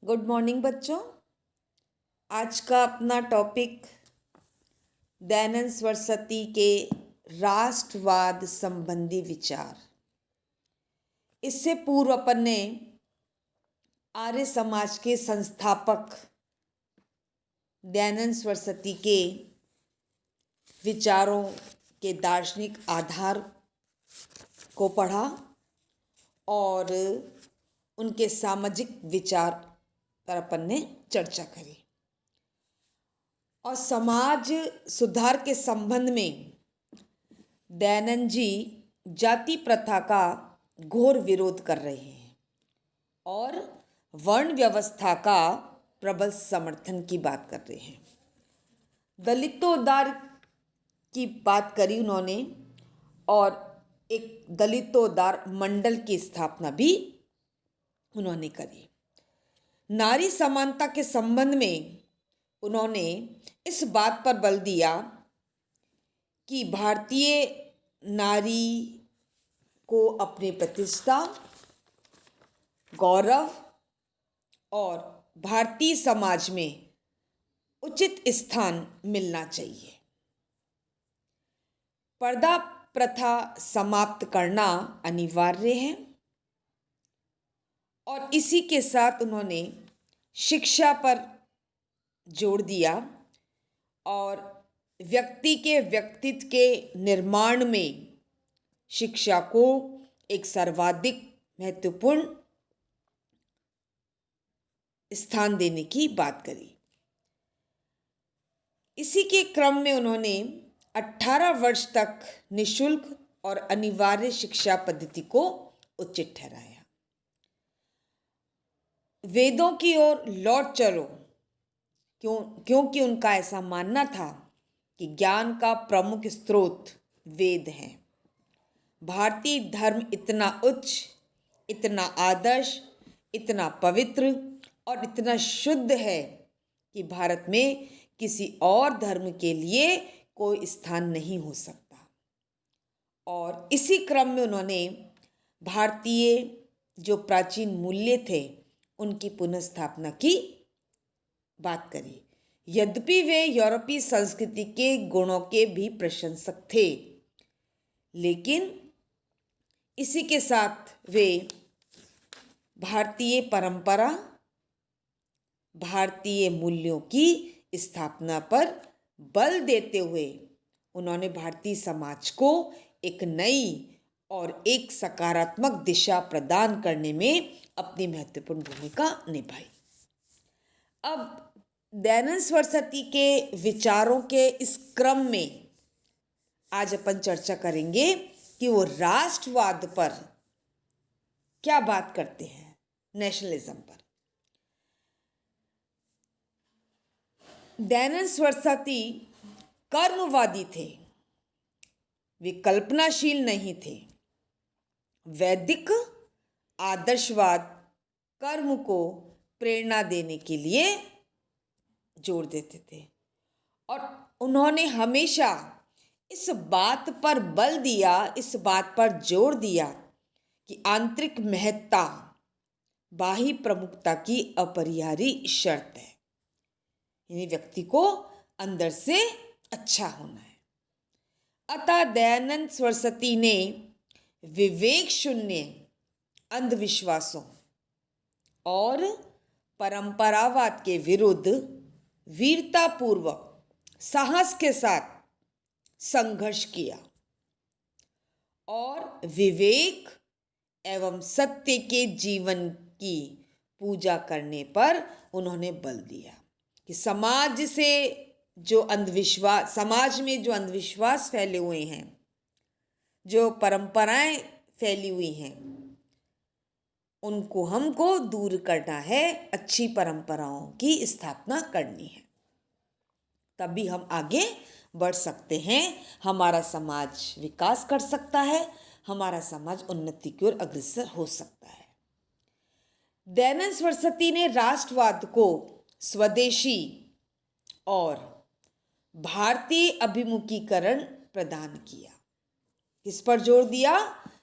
Good morning बच्चों। आज का अपना टॉपिक दयानंद सरस्वती के राष्ट्रवाद संबंधी विचार। इससे पूर्व अपन ने आर्य समाज के संस्थापक दयानंद सरस्वती के विचारों के दार्शनिक आधार को पढ़ा और उनके सामाजिक विचार पर अपन ने चर्चा करी और समाज सुधार के संबंध में दयानंद जी जाति प्रथा का घोर विरोध कर रहे हैं और वर्ण व्यवस्था का प्रबल समर्थन की बात कर रहे हैं। दलितोद्धार की बात करी उन्होंने और एक दलितोद्धार मंडल की स्थापना भी उन्होंने करी। नारी समानता के संबंध में उन्होंने इस बात पर बल दिया कि भारतीय नारी को अपनी प्रतिष्ठा, गौरव और भारतीय समाज में उचित स्थान मिलना चाहिए। पर्दा प्रथा समाप्त करना अनिवार्य है और इसी के साथ उन्होंने शिक्षा पर जोर दिया और व्यक्ति के व्यक्तित्व के निर्माण में शिक्षा को एक सर्वाधिक महत्वपूर्ण स्थान देने की बात करी। इसी के क्रम में उन्होंने 18 वर्ष तक निःशुल्क और अनिवार्य शिक्षा पद्धति को उचित ठहराया। वेदों की ओर लौट चलो, क्योंकि उनका ऐसा मानना था कि ज्ञान का प्रमुख स्रोत वेद हैं। भारतीय धर्म इतना उच्च, इतना आदर्श, इतना पवित्र और इतना शुद्ध है कि भारत में किसी और धर्म के लिए कोई स्थान नहीं हो सकता। और इसी क्रम में उन्होंने भारतीय जो प्राचीन मूल्य थे उनकी पुनर्स्थापना की बात करी। यद्यपि वे यूरोपीय संस्कृति के गुणों के भी प्रशंसक थे, लेकिन इसी के साथ वे भारतीय परंपरा, भारतीय मूल्यों की स्थापना पर बल देते हुए उन्होंने भारतीय समाज को एक नई और एक सकारात्मक दिशा प्रदान करने में अपनी महत्वपूर्ण भूमिका निभाई। अब दयानंद सरस्वती के विचारों के इस क्रम में आज अपन चर्चा करेंगे कि वो राष्ट्रवाद पर क्या बात करते हैं, नेशनलिज्म पर। दयानंद सरस्वती कर्मवादी थे, वे कल्पनाशील नहीं थे। वैदिक आदर्शवाद कर्म को प्रेरणा देने के लिए जोर देते थे और उन्होंने हमेशा इस बात पर बल दिया, इस बात पर जोर दिया कि आंतरिक महत्ता बाह्य प्रमुखता की अपरिहार्य शर्त है, यानी व्यक्ति को अंदर से अच्छा होना है। अतः दयानंद सरस्वती ने विवेक शून्य अंधविश्वासों और परंपरावाद के विरुद्ध वीरतापूर्वक साहस के साथ संघर्ष किया और विवेक एवं सत्य के जीवन की पूजा करने पर उन्होंने बल दिया कि समाज में जो अंधविश्वास फैले हुए हैं, जो परंपराएं फैली हुई हैं, उनको हमको दूर करना है, अच्छी परंपराओं की स्थापना करनी है, तभी हम आगे बढ़ सकते हैं, हमारा समाज विकास कर सकता है, हमारा समाज उन्नति की ओर अग्रसर हो सकता है। दयानंद सरस्वती ने राष्ट्रवाद को स्वदेशी और भारतीय अभिमुखीकरण प्रदान किया। किस पर जोर दिया?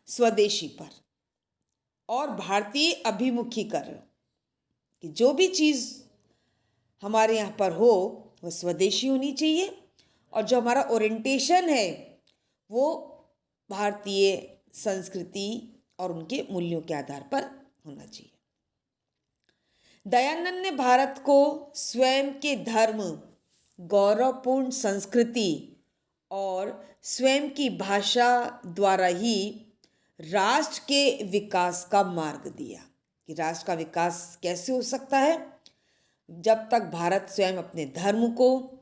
स्वदेशी पर और भारतीय अभिमुखीकरण। कि जो भी चीज़ हमारे यहाँ पर हो वह स्वदेशी होनी चाहिए, और जो हमारा ओरिएंटेशन है वो भारतीय संस्कृति और उनके मूल्यों के आधार पर होना चाहिए। दयानंद ने भारत को स्वयं के धर्म, गौरवपूर्ण संस्कृति और स्वयं की भाषा द्वारा ही राष्ट्र के विकास का मार्ग दिया। कि राष्ट्र का विकास कैसे हो सकता है? जब तक भारत स्वयं अपने धर्म को,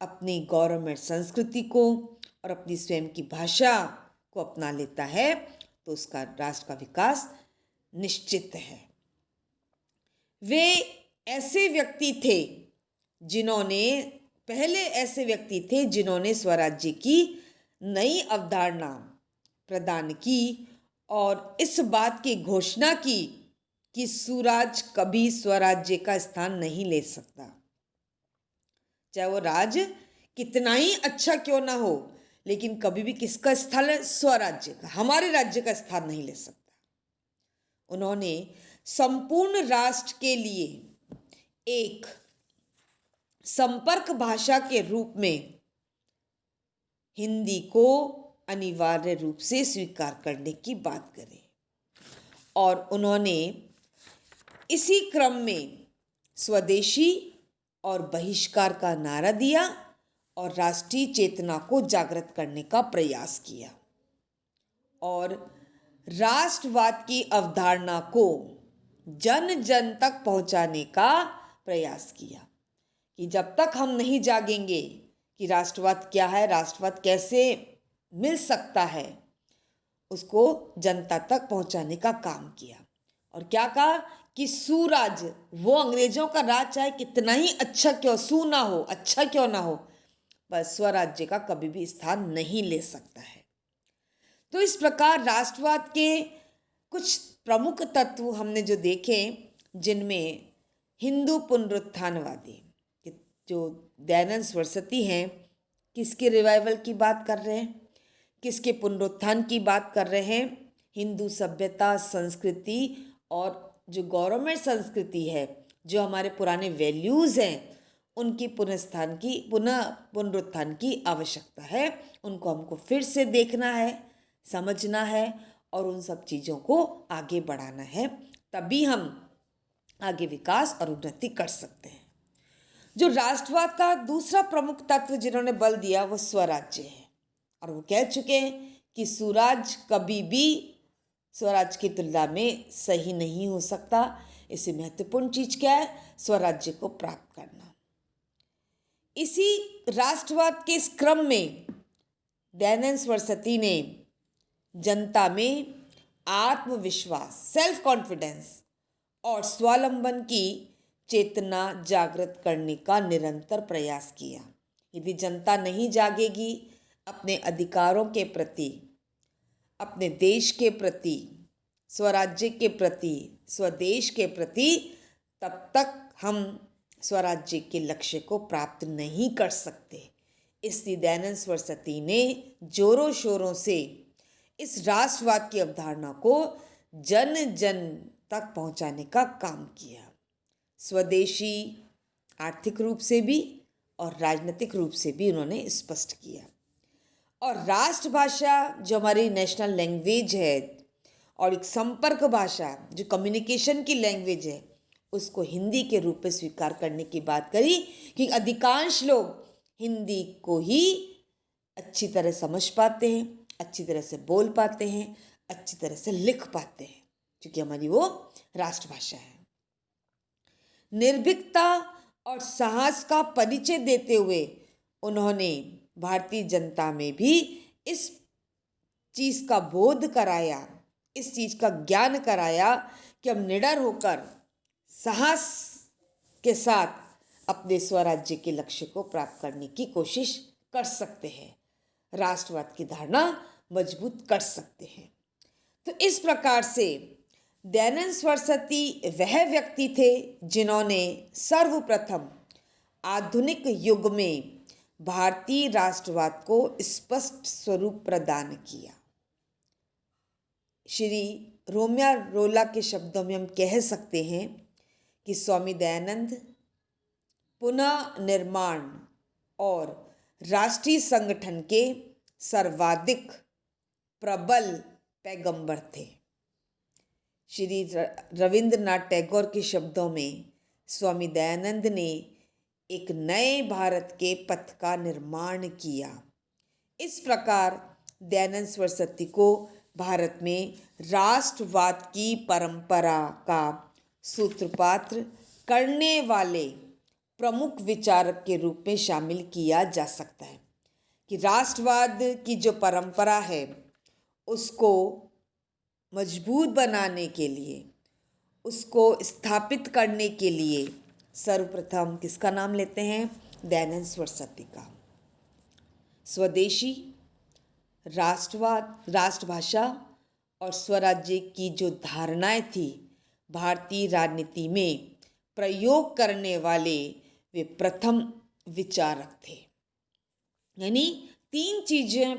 अपनी गौरवमय संस्कृति को और अपनी स्वयं की भाषा को अपना लेता है तो उसका राष्ट्र का विकास निश्चित है। वे ऐसे व्यक्ति थे जिन्होंने स्वराज्य की नई अवधारणा प्रदान की और इस बात की घोषणा की कि सुराज कभी स्वराज्य का स्थान नहीं ले सकता। चाहे वो राज्य कितना ही अच्छा क्यों ना हो, लेकिन कभी भी किसका स्थान है? स्वराज्य का, हमारे राज्य का स्थान नहीं ले सकता। उन्होंने संपूर्ण राष्ट्र के लिए एक संपर्क भाषा के रूप में हिंदी को अनिवार्य रूप से स्वीकार करने की बात करी, और उन्होंने इसी क्रम में स्वदेशी और बहिष्कार का नारा दिया और राष्ट्रीय चेतना को जागृत करने का प्रयास किया और राष्ट्रवाद की अवधारणा को जन जन तक पहुंचाने का प्रयास किया। कि जब तक हम नहीं जागेंगे कि राष्ट्रवाद क्या है, राष्ट्रवाद कैसे मिल सकता है, उसको जनता तक पहुंचाने का काम किया। और क्या कहा कि सुराज, वो अंग्रेजों का राज चाहे कितना ही अच्छा क्यों सू ना हो, अच्छा क्यों ना हो, पर स्वराज्य का कभी भी स्थान नहीं ले सकता है। तो इस प्रकार राष्ट्रवाद के कुछ प्रमुख तत्व हमने जो देखे, जिनमें हिंदू पुनरुत्थानवादी, जो दयानंद सरस्वती हैं, किसके रिवाइवल की बात कर रहे हैं, किसके पुनरुत्थान की बात कर रहे हैं? हिंदू सभ्यता, संस्कृति और जो गौरवमय संस्कृति है, जो हमारे पुराने वैल्यूज़ हैं, उनकी पुनरुत्थान की आवश्यकता है। उनको हमको फिर से देखना है, समझना है और उन सब चीज़ों को आगे बढ़ाना है, तभी हम आगे विकास और उन्नति कर सकते हैं। जो राष्ट्रवाद का दूसरा प्रमुख तत्व जिन्होंने बल दिया वो स्वराज्य है, और वो कह चुके हैं कि सुराज कभी भी स्वराज की तुलना में सही नहीं हो सकता। इससे महत्वपूर्ण चीज क्या है? स्वराज्य को प्राप्त करना। इसी राष्ट्रवाद के इस क्रम में दयानंद सरस्वती ने जनता में आत्मविश्वास, सेल्फ कॉन्फिडेंस और स्वावलंबन की चेतना जागृत करने का निरंतर प्रयास किया। यदि जनता नहीं जागेगी अपने अधिकारों के प्रति, अपने देश के प्रति, स्वराज्य के प्रति, स्वदेश के प्रति, तब तक हम स्वराज्य के लक्ष्य को प्राप्त नहीं कर सकते। इसलिए दयानंद सरस्वती ने जोरों शोरों से इस राष्ट्रवाद की अवधारणा को जन जन तक पहुंचाने का काम किया। स्वदेशी आर्थिक रूप से भी और राजनीतिक रूप से भी उन्होंने स्पष्ट किया। और राष्ट्रभाषा जो हमारी नेशनल लैंग्वेज है और एक संपर्क भाषा जो कम्युनिकेशन की लैंग्वेज है, उसको हिंदी के रूप में स्वीकार करने की बात करी कि अधिकांश लोग हिंदी को ही अच्छी तरह समझ पाते हैं, अच्छी तरह से बोल पाते हैं, अच्छी तरह से लिख पाते हैं, क्योंकि हमारी वो राष्ट्रभाषा है। निर्भीकता और साहस का परिचय देते हुए उन्होंने भारतीय जनता में भी इस चीज़ का बोध कराया, इस चीज़ का ज्ञान कराया कि हम निडर होकर साहस के साथ अपने स्वराज्य के लक्ष्य को प्राप्त करने की कोशिश कर सकते हैं, राष्ट्रवाद की धारणा मजबूत कर सकते हैं। तो इस प्रकार से दयानंद सरस्वती वह व्यक्ति थे जिन्होंने सर्वप्रथम आधुनिक युग में भारतीय राष्ट्रवाद को स्पष्ट स्वरूप प्रदान किया। श्री रोमियो रोला के शब्दों में हम कह सकते हैं कि स्वामी दयानंद पुनः निर्माण और राष्ट्रीय संगठन के सर्वाधिक प्रबल पैगंबर थे। श्री रविंद्रनाथ टैगोर के शब्दों में स्वामी दयानंद ने एक नए भारत के पथ का निर्माण किया। इस प्रकार दयानंद सरस्वती को भारत में राष्ट्रवाद की परंपरा का सूत्रपात करने वाले प्रमुख विचारक के रूप में शामिल किया जा सकता है कि राष्ट्रवाद की जो परंपरा है उसको मजबूत बनाने के लिए, उसको स्थापित करने के लिए सर्वप्रथम किसका नाम लेते हैं? दयानंद सरस्वती का। स्वदेशी, राष्ट्रवाद, राष्ट्रभाषा और स्वराज्य की जो धारणाएं थी भारतीय राजनीति में प्रयोग करने वाले वे प्रथम विचारक थे। यानी 3 चीज़ें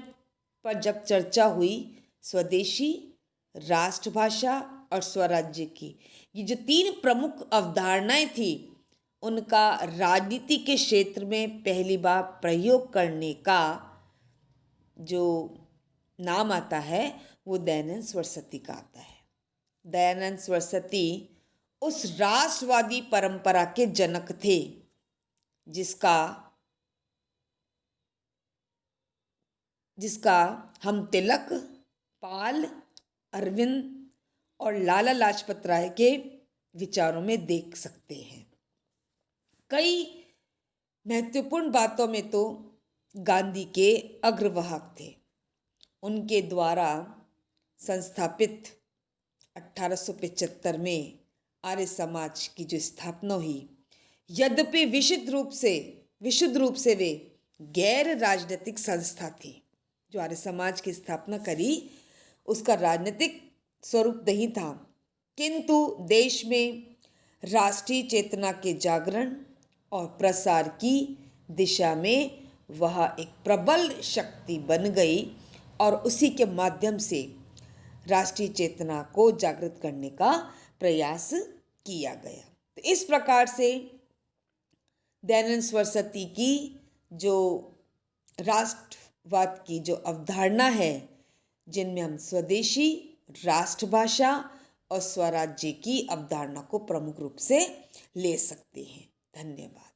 पर जब चर्चा हुई, स्वदेशी, राष्ट्रभाषा और स्वराज्य की, ये जो 3 प्रमुख अवधारणाएं थी उनका राजनीति के क्षेत्र में पहली बार प्रयोग करने का जो नाम आता है वो दयानंद सरस्वती का आता है। दयानंद सरस्वती उस राष्ट्रवादी परंपरा के जनक थे जिसका हम तिलक, पाल, अरविंद और लाला लाजपत राय के विचारों में देख सकते हैं। कई महत्वपूर्ण बातों में तो गांधी के अग्रवाहक थे। उनके द्वारा संस्थापित 1875 में आर्य समाज की जो स्थापना हुई, यद्यपि विशुद्ध रूप से वे गैर राजनीतिक संस्था थी। जो आर्य समाज की स्थापना करी उसका राजनीतिक स्वरूप नहीं था, किंतु देश में राष्ट्रीय चेतना के जागरण और प्रसार की दिशा में वह एक प्रबल शक्ति बन गई और उसी के माध्यम से राष्ट्रीय चेतना को जागृत करने का प्रयास किया गया। तो इस प्रकार से दयानंद सरस्वती की जो राष्ट्रवाद की जो अवधारणा है, जिनमें हम स्वदेशी, राष्ट्रभाषा और स्वराज्य की अवधारणा को प्रमुख रूप से ले सकते हैं। धन्यवाद।